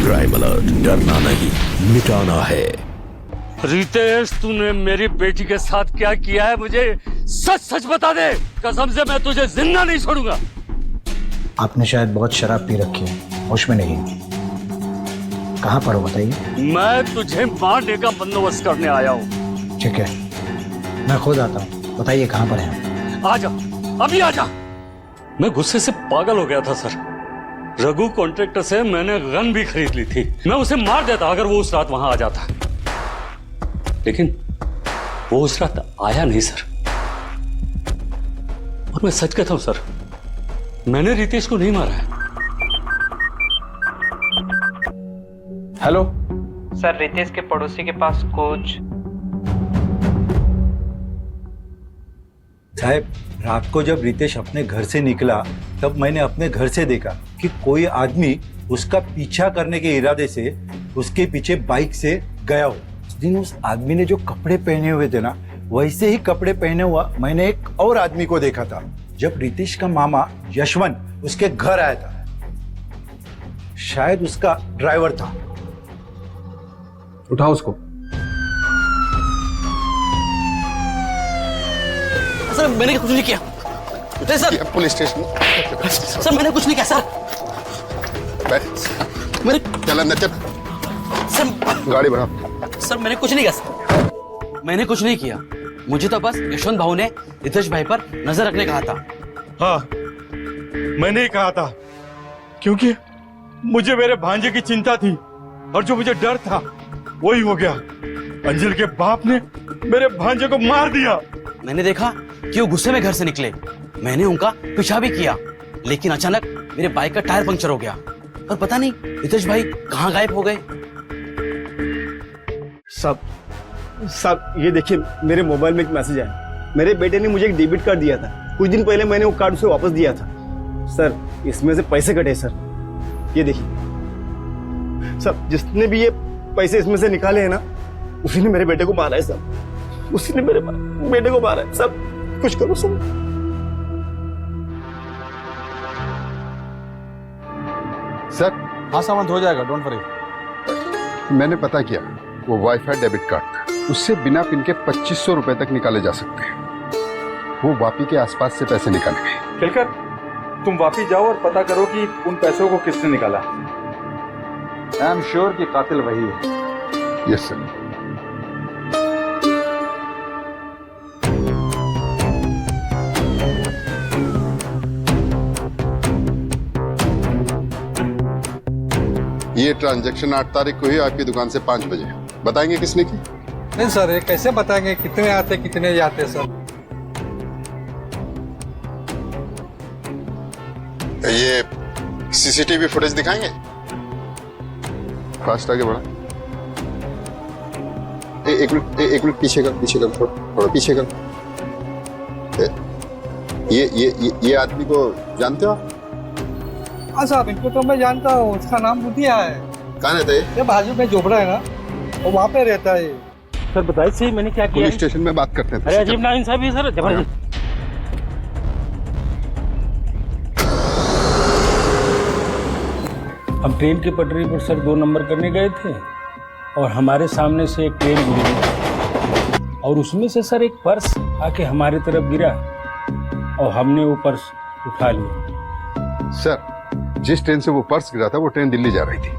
Crime alert, डरना नहीं मिटाना है। रितेश, तूने मेरी बेटी के साथ क्या किया है मुझे सच सच बता दे। कसम से मैं तुझे जिंदा नहीं छोड़ूंगा। आपने शायद बहुत शराब पी रखी है, होश में नहीं। कहाँ पर हो बताइए। मैं तुझे मारने का बंदोबस्त करने आया हूँ। ठीक है, मैं खुद आता हूँ। बताइए कहाँ पर हैं। आजा, अभी आजा। मैं गुस्से से पागल हो गया था सर। रघु कॉन्ट्रैक्टर से मैंने गन भी खरीद ली थी। मैं उसे मार देता अगर वो उस रात वहां आ जाता, लेकिन वो उस रात आया नहीं सर। और मैं सच कहता हूं सर, मैंने रितेश को नहीं मारा है। हेलो सर, रितेश के पड़ोसी के पास कुछ। साहब, रात को जब रितेश अपने घर से निकला तब मैंने अपने घर से देखा कि कोई आदमी उसका पीछा करने के इरादे से उसके पीछे बाइक से गया हो। उस दिन उस आदमी ने जो कपड़े पहने हुए थे ना, वैसे ही कपड़े पहने हुआ मैंने एक और आदमी को देखा था जब रितेश का मामा यशवंत उसके घर आया था। शायद उसका ड्राइवर था। उठाओ उसको। सर मैंने कुछ नहीं किया। Sir police station. सर मैंने कुछ नहीं किया सर। मेरे चल अंदर चल। सर गाड़ी बढ़ा। सर मैंने कुछ नहीं किया सर। मैंने कुछ नहीं किया। मुझे तो बस यशवंत भाऊ ने रितेश भाई पर नजर रखने कहा था। हाँ, मैंने ही कहा था, क्योंकि मुझे मेरे भांजे की चिंता थी और जो मुझे डर था वही हो गया। अंजल के बाप ने मेरे भांजे को मार दिया। मैंने देखा कि वो गुस्से में घर से निकले। मैंने उनका पीछा भी किया, लेकिन अचानक मेरे बाइक का टायर पंक्चर हो गया और पता नहीं रितेश भाई कहाँ गायब हो गए। साहब ये देखिए, मेरे मोबाइल में एक मैसेज आया। मेरे बेटे ने मुझे एक डेबिट कार्ड दिया था। कुछ दिन पहले मैंने वो कार्ड उसे वापस दिया था। सर इसमें से पैसे कटे सर, ये देखिए। सर जिसने भी ये पैसे इसमें से निकाले हैं ना, उसी ने मेरे बेटे को मारा है सर। उसी ने मेरे बेटे को मारा है। सब कुछ करो सर। सर हाँ सामान हो जाएगा, डोंट वरी। मैंने पता किया, वो वाईफाई डेबिट कार्ड था। उससे बिना पिन के 2500 रुपए तक निकाले जा सकते हैं। वो वापी के आसपास से पैसे निकाले गए। खिलकर तुम वापी जाओ और पता करो कि उन पैसों को किसने निकाला। आई एम श्योर कि कातिल वही है। Yes sir. ये ट्रांजैक्शन 8 तारीख को ही आपकी दुकान से 5 बजे। बताएंगे किसने की? नहीं सर, ये कैसे बताएंगे कितने आते कितने जाते सर। ये सीसीटीवी फुटेज दिखाएंगे? फास्ट आगे बढ़ा। एक मिनट पीछे कर थोड़ा पीछे कर। ये आदमी को जानते हो आप? हाँ साहब, इनको तो मैं जानता हूँ। उसका नाम बुधिया है। कहाँ रहता है? ये बाजू में झोपड़ा है ना, वो वहाँ पे रहता है। सर बताइए सही मैंने क्या किया। पुलिस स्टेशन में बात करते हैं। अरे अजीब नाइंसाफी है सर, जबरदस्त। हम ट्रेन की पटरी पर सर 2 नंबर करने गए थे और हमारे सामने से एक ट्रेन गुजरी और उसमें से सर एक पर्स आके हमारी तरफ गिरा और हमने वो पर्स उठा लिया। सर जिस ट्रेन से वो पर्स गिरा था वो ट्रेन दिल्ली जा रही थी।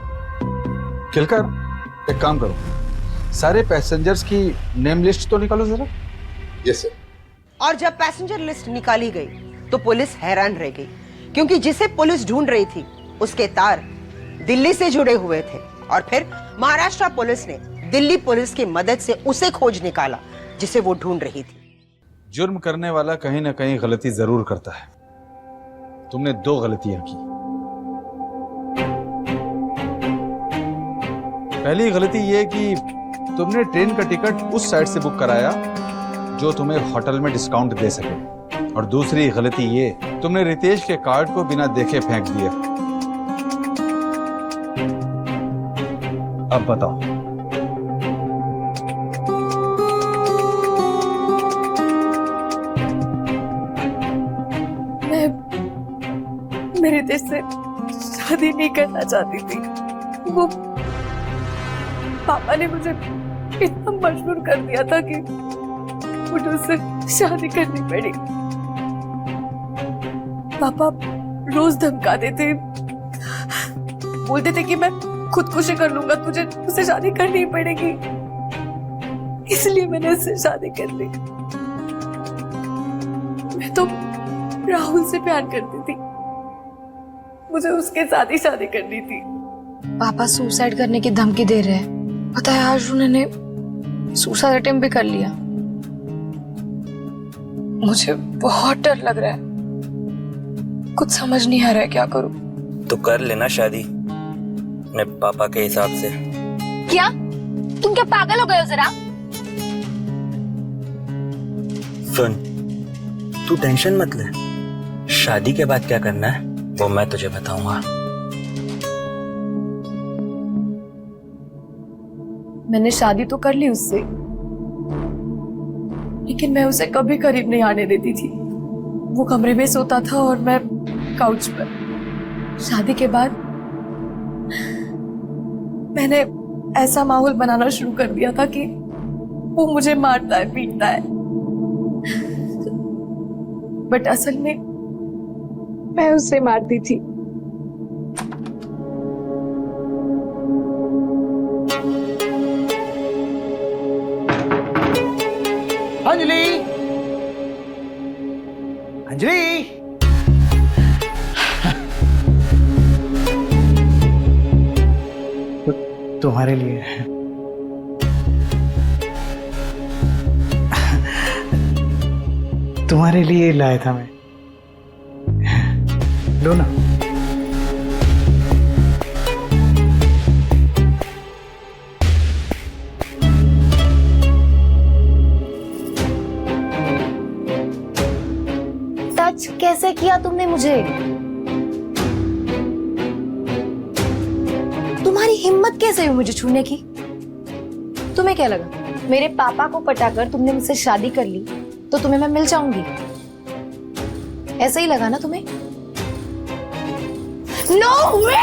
खिलकर एक काम करो, सारे पैसेंजर्स की नेम लिस्ट तो निकालो जरा। Yes sir. और जब पैसेंजर लिस्ट निकाली गई तो पुलिस हैरान रह गई, क्योंकि जिसे पुलिस ढूंढ रही थी उसके तार दिल्ली से जुड़े हुए थे। और फिर महाराष्ट्र पुलिस ने दिल्ली पुलिस की मदद से उसे खोज निकाला जिसे वो ढूंढ रही थी। जुर्म करने वाला कहीं ना कहीं गलती जरूर करता है। तुमने 2 गलतियां की। पहली गलती यह कि तुमने ट्रेन का टिकट उस साइड से बुक कराया जो तुम्हें होटल में डिस्काउंट दे सके, और दूसरी गलती ये, तुमने रितेश के कार्ड को बिना देखे फेंक दिया। अब बताओ। मैं रितेश से शादी नहीं करना चाहती थी। वो पापा ने मुझे इतना मजबूर कर दिया था कि मुझे उससे शादी करनी पड़ी। पापा रोज धमकाते थे, बोलते थे कि मैं खुदकुशी कर लूंगा, तुझे उससे शादी करनी ही पड़ेगी। इसलिए मैंने उससे शादी कर ली। मैं तो राहुल से प्यार करती थी, मुझे उसके साथ ही शादी करनी थी। पापा सुसाइड करने की धमकी दे रहे हैं। पता है आज उन्होंने सुसाइड अटेम्प्ट भी कर लिया। मुझे बहुत डर लग रहा है, कुछ समझ नहीं आ रहा है क्या करूं। तो कर लेना शादी अपने पापा के हिसाब से। क्या तुम क्या पागल हो गए हो जरा? सुन, तू टेंशन मत ले, शादी के बाद क्या करना है वो मैं तुझे बताऊंगा। मैंने शादी तो कर ली उससे, लेकिन मैं उसे कभी करीब नहीं आने देती थी। वो कमरे में सोता था और मैं काउच पर। शादी के बाद मैंने ऐसा माहौल बनाना शुरू कर दिया था कि वो मुझे मारता है, पीटता है। बट असल में मैं उसे मारती थी। अंजलि, अंजलि, तुम्हारे लिए तुम्हारे लिए लाया था मैं। लो ना। टच कैसे किया तुमने मुझे? तुम्हारी हिम्मत कैसे हुई मुझे छूने की? तुम्हें क्या लगा मेरे पापा को पटाकर तुमने मुझसे शादी कर ली तो तुम्हें मैं मिल जाऊंगी? ऐसा ही लगा ना तुम्हें? नो वे!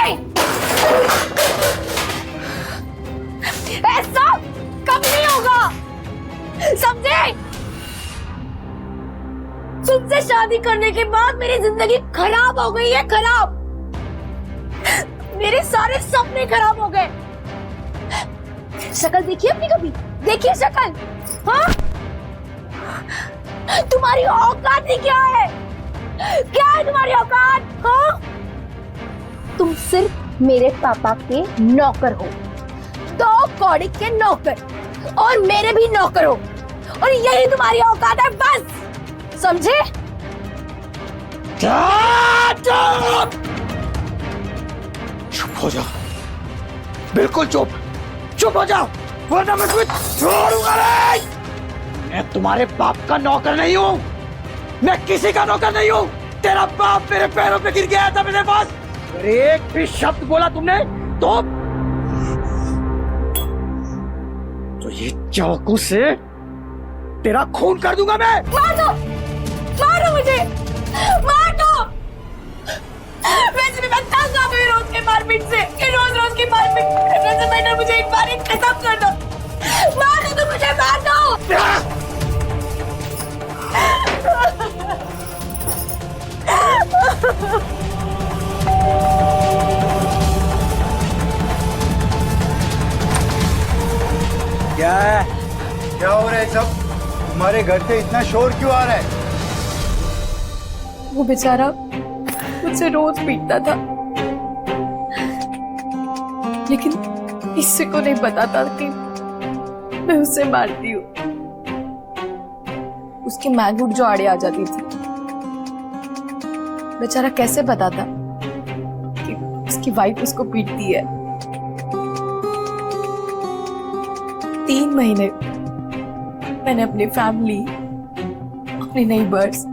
ऐसा कभी नहीं होगा, समझे? तुमसे शादी करने के बाद मेरी जिंदगी खराब हो गई है, खराब। मेरे सारे सपने खराब हो गए। शक्ल देखिए अपनी, कभी देखिए शक्ल? हाँ, तुम्हारी औकात ही क्या है? क्या है तुम्हारी औकात? हाँ, तुम सिर्फ मेरे पापा के नौकर हो, 2 कौड़ी के नौकर, और मेरे भी नौकर हो, और यही तुम्हारी औकात है, बस। समझे? चुप हो जाओ, बिल्कुल चुप, चुप हो जाओ, वरना मैं तुम्हें छोड़ूंगा नहीं। मैं तुम्हारे बाप का नौकर नहीं हूँ, मैं किसी का नौकर नहीं हूँ। तेरा बाप मेरे पैरों पे गिर गया था मेरे पास, अगर एक भी शब्द बोला तुमने तो ये चाकू से तेरा खून कर दूंगा मैं। मार दो, मारो मुझे, मार दो। वैसे भी मैं तंग आ गई रोज के मारपीट से, रोज रोज की मारपीट करने से बेटर मुझे एक बार खत्म कर दो। मार दो तो मुझे, मार दो। क्या है? क्या हो रहा है सब? हमारे घर से इतना शोर क्यों आ रहा है? वो बेचारा मुझसे रोज पीटता था, लेकिन किसी को नहीं पता था कि मैं उसे मारती हूँ। उसकी मैगुट जो आड़े आ जाती थी, बेचारा कैसे बताता कि उसकी वाइफ उसको पीटती है। 3 महीने मैंने अपनी फैमिली, अपने नेबर्स,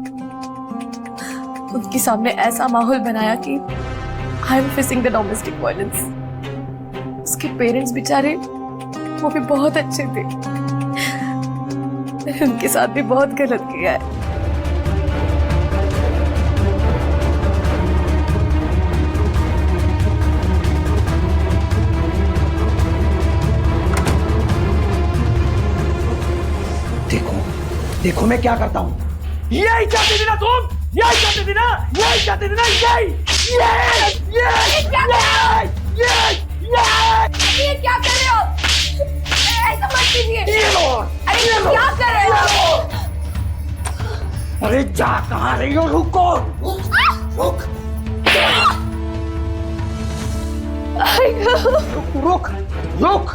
उनके सामने ऐसा माहौल बनाया कि I am facing the domestic violence. उसके पेरेंट्स बेचारे, वो भी बहुत अच्छे थे, मैंने उनके साथ भी बहुत गलत किया है। देखो मैं क्या करता हूँ। यही चाहती थी ना तुम, यही चाहती थी ना, यही चाहती थी ना, ये क्या कर रहे हो? ऐसा मत कीजिए। अरे क्या कर रहे हो? अरे जा कहाँ रही हो? रुको, रुक रुक रुक,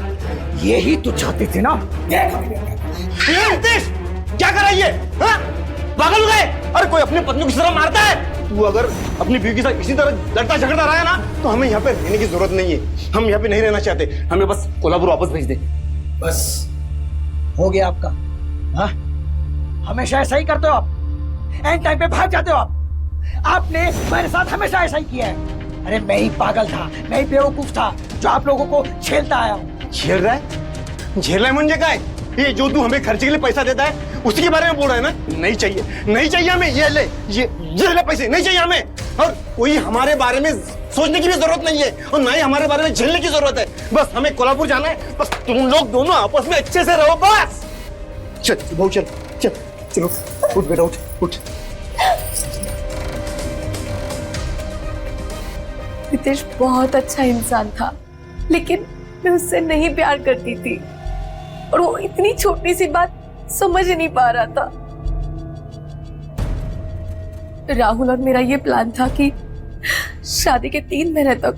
यही तो चाहती थी ना। रितेश, क्या कर रही है? पागल हो गए? अरे कोई अपनी पत्नी को किस तरह मारता है? तू अगर अपनी बीवी के साथ इसी तरह लड़ता झगड़ता रहा ना, तो हमें यहाँ पे रहने की जरूरत नहीं है। हम यहाँ पे नहीं रहना चाहते, हमें बस कोल्हापुर वापस भेज दे। बस हो गया आपका। हाँ, हमेशा ऐसा ही करते हो आप, एंड टाइम पे भाग जाते हो आप। आपने मेरे साथ हमेशा ऐसा ही किया है। अरे मैं ही पागल था, मैं ही बेवकूफ था जो आप लोगों को झेलता आया हूँ। झेल रहा है? झेल रहा है मुझे क्या है? ये जो तू हमें खर्चे के लिए पैसा देता है उसी के बारे में बोल रहा है ना? नहीं चाहिए, नहीं चाहिए हमें। ये ले, ये ले पैसे, नहीं चाहिए हमें। और कोई हमारे बारे में सोचने की भी जरूरत नहीं है, और ना ही हमारे बारे में झेलने की जरूरत है। बस हमें कोल्हापुर जाना है, बस तुम लोग दोनों आपस में अच्छे से रहो बस। चल बहू, चल चल, चलो उठ बेटा, उठ उठ। रितेश बहुत अच्छा इंसान था, लेकिन मैं उससे नहीं प्यार करती थी, और वो इतनी छोटी सी बात समझ ही नहीं पा रहा था। राहुल और मेरा ये प्लान था कि शादी के 3 महीने तक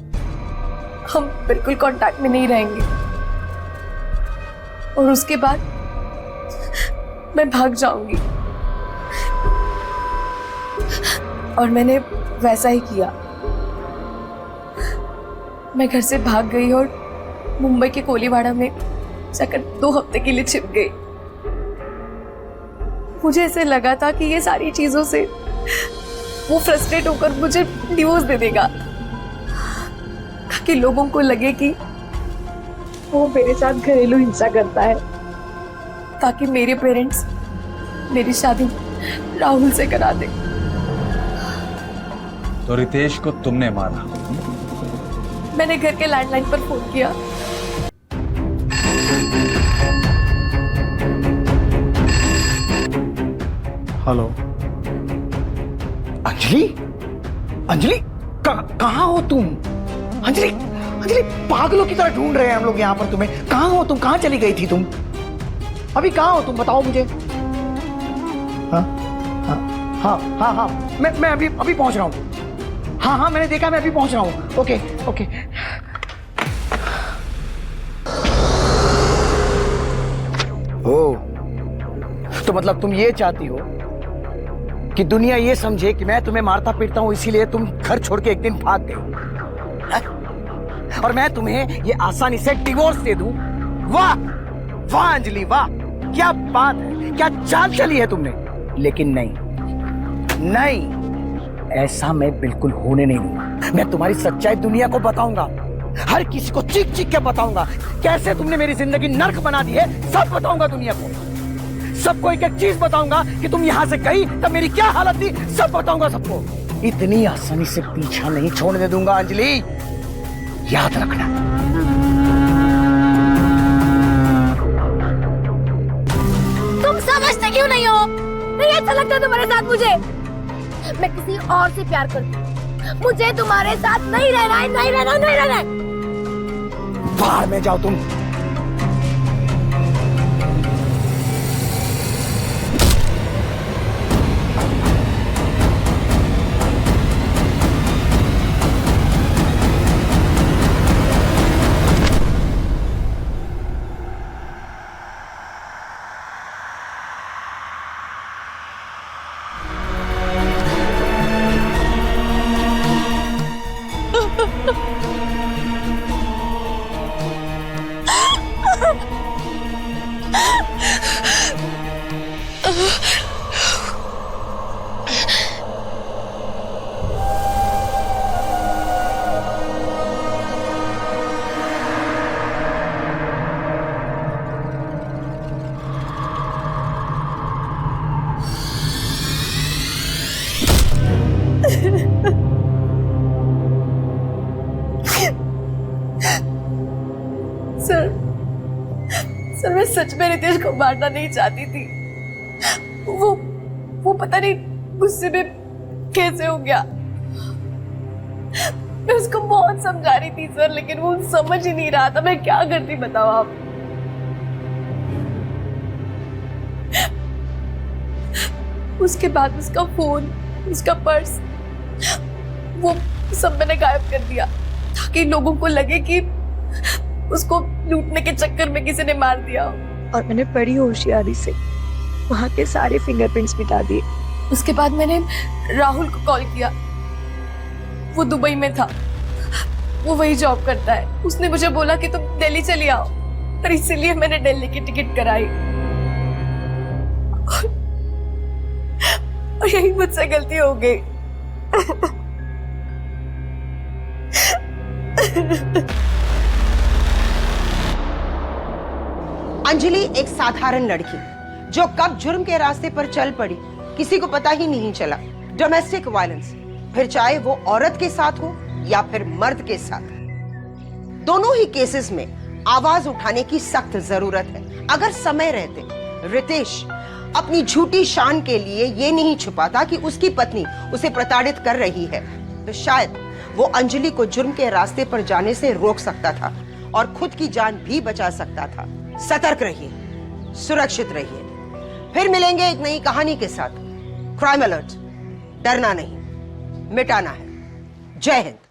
हम बिल्कुल कांटेक्ट में नहीं रहेंगे, और उसके बाद मैं भाग जाऊंगी। और मैंने वैसा ही किया। मैं घर से भाग गई और मुंबई के कोलीवाड़ा में जाकर 2 हफ्ते के लिए छिप गई। मुझे ऐसे लगा था कि ये सारी चीजों से वो फ्रस्ट्रेट होकर मुझे डिवोर्स दे देगा, ताकि लोगों को लगे कि वो मेरे साथ घरेलू हिंसा करता है, ताकि मेरे पेरेंट्स मेरी शादी राहुल से करा दे। तो रितेश को तुमने मारा? मैंने घर के लैंडलाइन पर फोन किया। हेलो अंजलि, अंजलि कहाँ हो तुम? अंजलि, अंजलि पागलों की तरह ढूंढ रहे हैं हम लोग यहाँ पर तुम्हें। कहाँ हो तुम? कहाँ चली गई थी तुम? अभी कहाँ हो तुम? बताओ मुझे। हाँ हाँ हाँ हाँ हाँ, मैं अभी पहुंच रहा हूँ। हाँ हाँ मैंने देखा, मैं अभी पहुंच रहा हूँ। Okay okay. ओ, तो मतलब तुम ये चाहती हो कि दुनिया ये समझे कि मैं तुम्हें मारता पीटता हूं, इसीलिए तुम घर छोड़ के एक दिन भाग गए, और मैं तुम्हें ये आसानी से डिवोर्स दे दूं? वाह वाह अंजलि वाह, क्या बात है, क्या चाल चली है तुमने। लेकिन नहीं नहीं, ऐसा मैं बिल्कुल होने नहीं दूंगा। मैं तुम्हारी सच्चाई दुनिया को बताऊंगा, हर किसी को चीख चीख के बताऊंगा कैसे तुमने मेरी जिंदगी नर्क बना दी है। सब बताऊंगा दुनिया को, सबको एक एक चीज बताऊंगा कि तुम यहाँ से गई तब मेरी क्या हालत थी, सब बताऊंगा सबको। इतनी आसानी से पीछा नहीं छोड़ने दूंगा अंजलि, याद रखना। तुम समझते क्यों नहीं हो? नहीं अच्छा लगता तुम्हारे साथ मुझे। मैं किसी और से प्यार करती हूँ, मुझे तुम्हारे साथ नहीं रहना है, नहीं रहना, नहीं रहना है। बाहर में जाओ तुम। सर मैं सच में रितेश को मारना नहीं चाहती थी। वो पता नहीं गुस्से में कैसे हो गया। मैं उसको बहुत समझा रही थी सर, लेकिन वो समझ ही नहीं रहा था। मैं क्या करती बताओ आप। उसके बाद उसका फोन, उसका पर्स, वो सब मैंने गायब कर दिया ताकि लोगों को लगे कि उसको लूटने के चक्कर में किसी ने मार दिया। और मैंने बड़ी होशियारी से वहाँ के सारे फिंगरप्रिंट्स मिटा दिए। उसके बाद मैंने राहुल को कॉल किया, वो दुबई में था, वो वही जॉब करता है। उसने मुझे बोला कि तुम दिल्ली चली आओ, और इसीलिए मैंने दिल्ली की टिकट कराई। और यही मुझसे गलती हो गई। अंजलि एक साधारण लड़की जो कब जुर्म के रास्ते पर चल पड़ी किसी को पता ही नहीं चला। डोमेस्टिक वायलेंस, फिर चाहे वो औरत के साथ हो या फिर मर्द के साथ, दोनों ही केसेस में आवाज उठाने की सख्त जरूरत है। अगर समय रहते रितेश अपनी झूठी शान के लिए ये नहीं छुपाता कि उसकी पत्नी उसे प्रताड़ित कर रही है, तो शायद वो अंजलि को जुर्म के रास्ते पर जाने से रोक सकता था और खुद की जान भी बचा सकता था। सतर्क रहिए, सुरक्षित रहिए। फिर मिलेंगे एक नई कहानी के साथ। क्राइम अलर्ट, डरना नहीं, मिटाना है। जय हिंद।